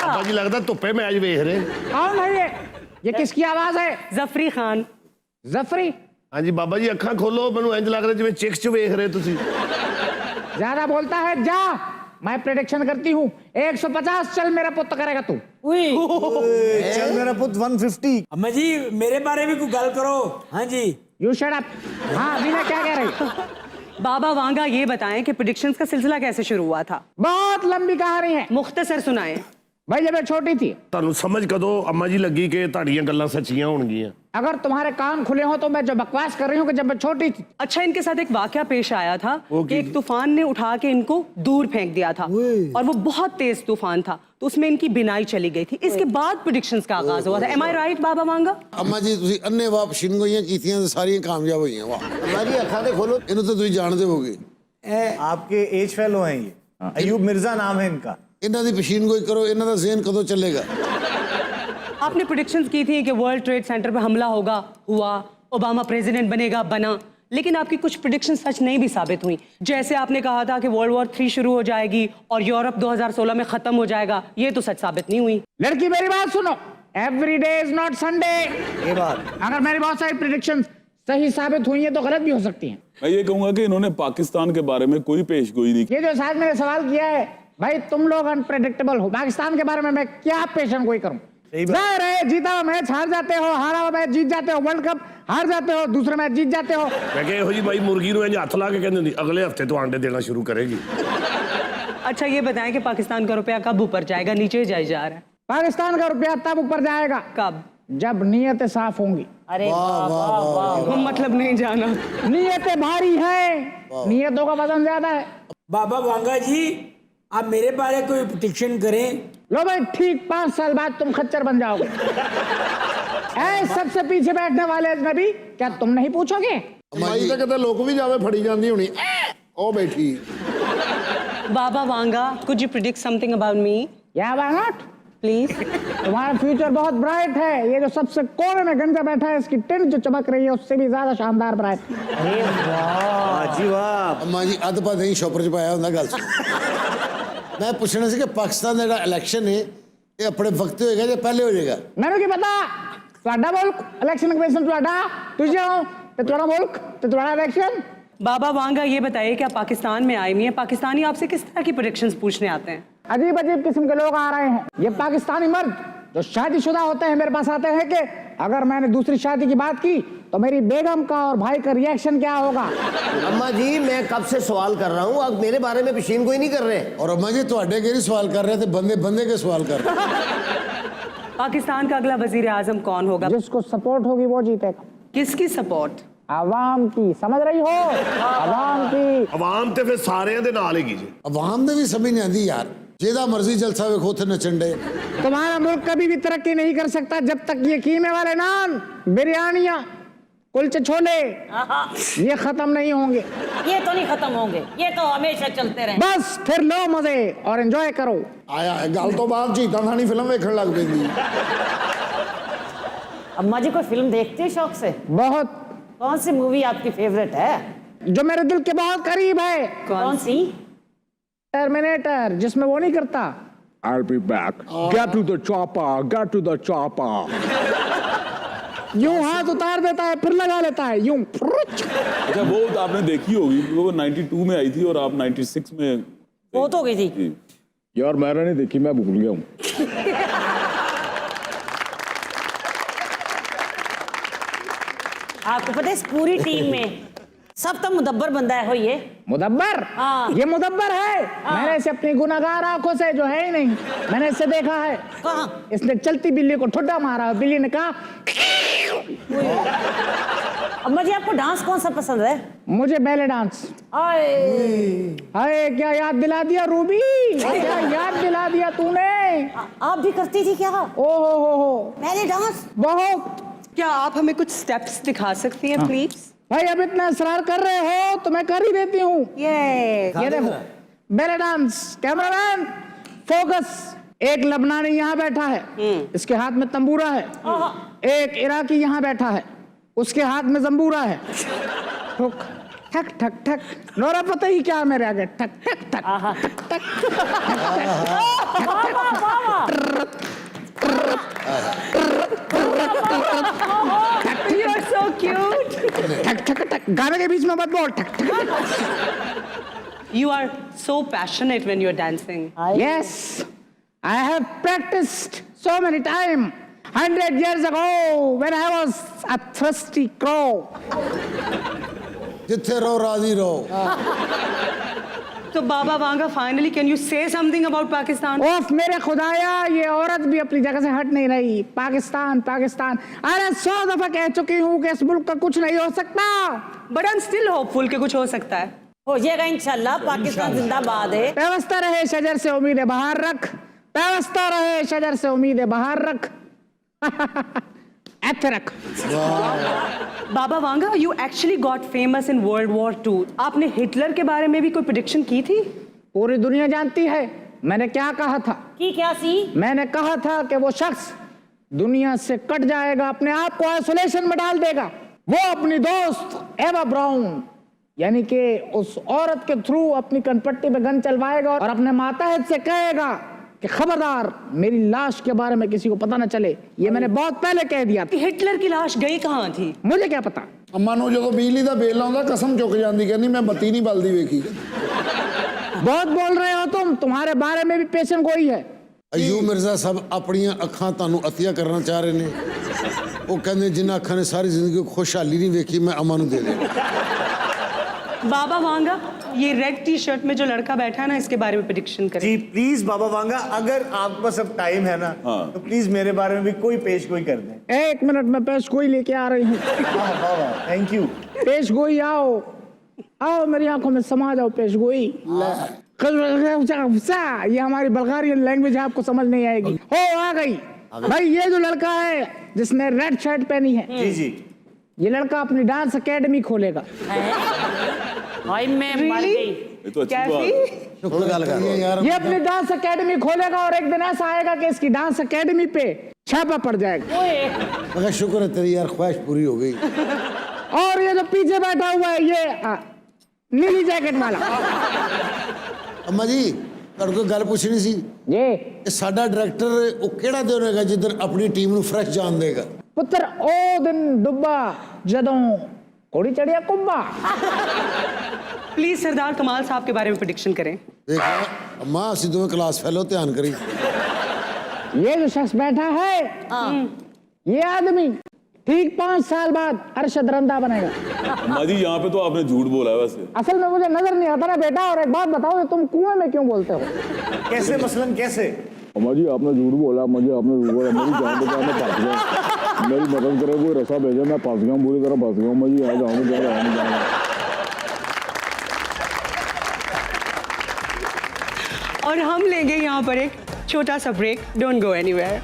पापा जी लगता धुप्पे मैच वेख रहे। कौन है ये किसकी आवाज है? जफरी खान। जफरी? हाँ जी बाबा जी अखा खोलो, मैनू इंज लग रहा जिवें चिक्स च वेख रहे तुसी। ज्यादा बोलता है जा, मैं प्रेडिक्शन करती हूँ 150 चल मेरा पुत्र करेगा तू। चल मेरा पुत्र 150। अम्मा जी मेरे बारे में कोई गल करो। हाँ जी यू शट अप। हाँ वीना क्या कह रही? बाबा वांगा ये बताएं कि प्रेडिक्शंस का सिलसिला कैसे शुरू हुआ था? बहुत लंबी कहानी है, मुख्तसर सुनाएं। भाई जब मैं छोटी थी। ਤੁਹਾਨੂੰ समझ कदों अम्मा जी लगी कि ਤੁਹਾਡੀਆਂ ਗੱਲਾਂ सच्चियां होणगीਆਂ? अगर तुम्हारे कान खुले हो तो मैं जो बकवास कर रही हूँ कि जब मैं छोटी थी। अच्छा इनके साथ एक वाकया पेश आया था कि एक तूफान ने उठा के इनको दूर फेंक दिया था और वो बहुत तेज तूफान था, तो उसमें इनकी बिनाई चली गई थी। इसके बाद प्रेडिक्शंस का आगाज हुआ था। एम आई राइट बाबा वांगा? अम्मा जी तुसी अन्ने वाप शिनगोइयां कीतियां ते सारियां कामयाब होईयां। वाह अम्मा जी अखां ते खोलो, इन्हू तो तुसी जानदे होगे। आपके एज फेलो हैं ये, अयूब मिर्जा नाम है इनका। इन्हां दी पेशीनगोई करो, इन्हां दा ज़हन कदों चलेगा? आपने प्रेडिक्शंस की थी कि वर्ल्ड ट्रेड सेंटर पे हमला होगा, हुआ। ओबामा प्रेसिडेंट बनेगा, बना। लेकिन आपकी कुछ प्रेडिक्शन सच नहीं भी साबित हुई। जैसे आपने कहा था कि वर्ल्ड वॉर 3 शुरू हो जाएगी और यूरोप 2016 में खत्म हो जाएगा, ये तो सच साबित नहीं हुई। लड़की मेरी बात सुनो, every day is not Sunday. ये बात अगर मेरी बहुत सारी प्रेडिक्शन सही साबित हुई है तो गलत भी हो सकती हैं। मैं ये कहूंगा कि इन्होंने पाकिस्तान के बारे में कोई पेशगोई नहीं की। ये जो साथ मैंने सवाल किया है, भाई तुम लोग अनप्रेडिक्टेबल हो। पाकिस्तान के बारे में मैं क्या पेशन गोई करूं? जाहिर है जीता हुआ मैच हार जाते हो, हारा हुआ मैच जीत जाते हो, वर्ल्ड कप हार जाते हो, दूसरा मैच जीत जाते हो। मैं कहा जी भाई मुर्गी नूं इंज हथ ला के कहंदे अगले हफ्ते तो अंडे देना शुरू करेगी। अच्छा ये बताएं कि पाकिस्तान का रुपया कब ऊपर जाएगा, नीचे जाए जा रहा है? पाकिस्तान का रुपया तब ऊपर जाएगा कब? जब नीयतें साफ होंगी। अरे मतलब नहीं जाना। नीयतें भारी हैं, नीयतों का वजन ज्यादा है। बाबा वांगा जी आप मेरे बारे कोई प्रेडिक्शन करें। लो भाई ठीक 5 साल बाद तुम खच्चर बन जाओगे। ऐ सबसे पीछे बैठने वाले अजनबी, क्या तुम नहीं पूछोगे? माई तो कहते लोग भी जावे फड़ी जाती होनी। ओ बैठी बाबा Vanga, could you predict something about me? या why not? Please. तुम्हारा फ्यूचर बहुत ब्राइट है। ये जो सबसे कोने में गंजा बैठा है, इसकी टिंट जो चमक रही है उससे भी ज्यादा शानदार ब्राइट। जी वाह। अम्मा जी अध पा नहीं शॉपर च पाया हुंदा। गल सुन, मैं पूछना सी कि पाकिस्तान दा इलेक्शन है ये अपने वक्त होएगा या पहले हो जाएगा? मैनू की पता, ਤੁਹਾਡਾ मुल्क इलेक्शन कमीशन ਤੁਹਾਡਾ, तुझे हो ते ਤੁਹਾਡਾ मुल्क ते ਤੁਹਾਡਾ इलेक्शन। बाबा वांगा ये बताइए कि आप पाकिस्तान में आए हुए हैं, पाकिस्तानी आपसे किस तरह की प्रेडिक्शंस पूछने आते हैं? अजीब अजीब किस्म के लोग आ रहे हैं। ये पाकिस्तानी मर्द जो शादीशुदा होते हैं मेरे पास आते हैं कि अगर मैंने दूसरी शादी की बात की तो मेरी बेगम का और भाई का रिएक्शन क्या होगा। अम्मा जी मैं कब से सवाल कर रहा हूँ, अब मेरे बारे में पेशीन कोई नहीं कर रहे। और अम्मा जी तुहाडे के सवाल कर रहे थे, बंदे बंदे के सवाल कर रहे। पाकिस्तान का अगला वजीर आजम कौन होगा? जिसको सपोर्ट होगी वो जीतेगा। किसकी सपोर्ट? आवाम की, समझ रही हो? आवाम की। अवाम ते फिर सारे दे नाल हैगी जी। अवाम ने भी समझ नहीं आती यार, जेदा मर्जी जलसा वेखो थे नचन डे। तुम्हारा मुल्क कभी भी तरक्की नहीं कर सकता जब तक ये कीमे वाले नान, बिरयानियां, कुलचे छोले ये खत्म नहीं होंगे। ये तो नहीं खत्म होंगे, ये तो हमेशा चलते रहे। बस फिर लो मजे और एंजॉय करो। आया गल तो बाद चीता थानी फिल्म वेखण लग पैंदी। अम्मा जी कोई फिल्म देखते हैं शौक से? बहुत। कौन सी मूवी आपकी फेवरेट है? जो मेरे दिल के बहुत करीब है। कौन सी? टर्मिनेटर, जिसमें वो नहीं करता I'll be back. Get to the chopper. Get to the chopper. यूं हाथ उतार देता है फिर लगा लेता है यूं। अच्छा वो तो आपने देखी होगी, वो 92 में आई थी और आप 96 में वो तो गई थी। जी। यार मैंने नहीं देखी, मैं भूल गया हूँ। आपको पता है इस पूरी टीम में सब तो मुदब्बर बंदा है हो ये। मुदब्बर? हाँ। ये मुदब्बर है। मैंने इसे अपनी गुनाहगार आंखों से, जो है ही नहीं, मैंने इसे देखा है। कहाँ? इसने चलती बिल्ली को ठुड्डा मारा, बिल्ली ने कहा। अम्मा जी आपको डांस कौन सा पसंद है? मुझे बैले डांस। आए अरे क्या याद दिला दिया रूबी, क्या याद दिला दिया तूने। आप भी करती थी क्या? ओहो हो मैंने डांस बहुत। क्या आप हमें कुछ स्टेप्स दिखा सकती हैं प्लीज? भाई अब इतना इसरार कर रहे हो तो मैं कर ही देती हूँ। ये देखो बैले डांस। Cameraman focus. एक लबनानी यहाँ बैठा है, इसके हाथ में तंबूरा है। एक इराकी यहाँ बैठा है, उसके हाथ में जंबूरा है। ठक ठक ठक ठक। नोरा पता ही क्या मेरे आगे, ठक ठक ठक ठक ठक। You are so cute. ठक ठक ठक, गाने के बीच में मत बोल, ठक ठक। You are so passionate when you're dancing. Yes, I have practiced so many times. 100 years ago, when I was a thirsty crow. जिथे रहो राजी रहो। So Baba Vanga, finally, can you say something about Pakistan? ओफ मेरे खुदाया, ये औरत भी अपनी जगह से हट नहीं रही। पाकिस्तान पाकिस्तान, अरे 100 दफा कह चुकी हूँ कि इस मुल्क का कुछ नहीं हो सकता। But I'm still hopeful कि कुछ हो सकता है। हो जाएगा इंशाल्लाह। पाकिस्तान जिंदाबाद है। व्यवस्था रहे शजर से उम्मीदें बाहर रख, व्यवस्था रहे शजर से उम्मीदें बाहर रख। ऐसे रख। Baba Vanga, you actually got famous in World War II. आपने हिटलर के बारे में भी कोई प्रेडिक्शन की थी? पूरी दुनिया जानती है मैंने क्या कहा था। की क्या सी? मैंने कहा था कि वो शख्स दुनिया से कट जाएगा, अपने आप को आइसोलेशन में डाल देगा। वो अपनी दोस्त एवा ब्राउन यानी कि उस औरत के थ्रू अपनी कनपट्टी पे गन चलवाएगा और अपने माताहत से कहेगा कि खबरदार मेरी लाश के बारे में किसी को पता न चले। ये मैंने बहुत पहले कह दिया था। हिटलर की लाश गई कहाँ थी? मुझे क्या पता। अम्मा ਨੂੰ ਜਦੋਂ ਬਿਜਲੀ ਦਾ ਬਿੱਲ ਆਉਂਦਾ ਕਸਮ ਚੁੱਕ ਜਾਂਦੀ, ਕਹਿੰਦੀ ਮੈਂ ਬੱਤੀ ਨਹੀਂ ਬਲਦੀ ਵੇਖੀ। बहुत बोल रहे हो तुम, तुम्हारे बारे में भी पेशन गोई है। ਅਯੂਬ ਮਿਰਜ਼ਾ ਸਾਹਿਬ ਆਪਣੀਆਂ ਅੱਖਾਂ ਤੁਹਾਨੂੰ ਅਤੀਆ ਕਰਨਾ ਚਾਹ ਰਹੇ ਨੇ। ਉਹ ਕਹਿੰਦੇ ਜਿਨ੍ਹਾਂ ਅੱਖਾਂ ਨੇ ਸਾਰੀ ਜ਼ਿੰਦਗੀ ਖੁਸ਼ਹਾਲੀ ਨਹੀਂ ਵੇਖੀ, ਮੈਂ ਅਮਾ ਨੂੰ ਦੇ ਦੇ। बाबा वांगा, ये रेड टी शर्ट में जो लड़का बैठा है ना, इसके बारे में प्रेडिक्शन करें। जी प्लीज बाबा वांगा, अगर आपके पास अब टाइम है ना तो प्लीज मेरे बारे में भी कोई पेश गोई कर दें। 1 मिनट में पेश गोई लेके आ रही हूँ। Thank you. पेश गोई आओ, आओ मेरी आंखों में समा जाओ पेश गोई। ये हमारी बल्गारियन लैंग्वेज है, आपको समझ नहीं आएगी। हो आ गई भाई। ये जो लड़का है जिसने रेड शर्ट पहनी है, जी जी, ये लड़का अपनी डांस एकेडमी खोलेगा। भाई मैं मर गई। ये तो अच्छी बात है। ये अपनी डांस एकेडमी खोलेगा और एक दिन ऐसा आएगा कि इसकी डांस एकेडमी पे छापा पड़ जाएगा। मगर शुक्र है तेरी यार ख्वाहिश पूरी हो गई। और ये जो पीछे बैठा हुआ है ये नीली जैकेट वाला। अम्मा जी ਤੁਹਾਡੇ ਕੋਲ ਗੱਲ ਪੁੱਛਣੀ ਸੀ जी ਕਿ ਸਾਡਾ ਡਾਇਰੈਕਟਰ ਉਹ ਕਿਹੜਾ ਦਿਨ ਹੋਏਗਾ ਜਿੱਦਣ ਆਪਣੀ ਟੀਮ ਨੂੰ ਫਰੈਸ਼ ਜਾਣ ਦੇਗਾ? पुत्र ओ दिन डुब्बा जदों कोड़ी चढ़िया कुब्बा। प्लीज सरदार कमाल साहब के बारे में प्रेडिक्शन करें। देखा अम्मा ਅਸੀਂ ਦੋਵੇਂ ਕਲਾਸ ਫੈਲੋ ਧਿਆਨ करी। ये जो शख्स बैठा है, ये आदमी ठीक 5 साल बाद अरशद रंदा बनेगा। अम्मा जी यहाँ पे तो आपने झूठ बोला है वैसे। असल में मुझे नजर नहीं आता ना बेटा। और एक बात बताओ, ये तुम कुएं में क्यों बोलते हो? कैसे मसलन कैसे? अम्मा जी आपने झूठ बोला, मुझे आपने झूठ बोला, मेरी जान बचा, मैं फंस गया। मेरी मदद करे, कोई रस्सा भेजे, मैं फंस गया, बुरी तरह फंस गया। अम्मा जी यहाँ जाऊँगा। और हम लेंगे यहाँ पर एक छोटा सा ब्रेक। Don't go anywhere.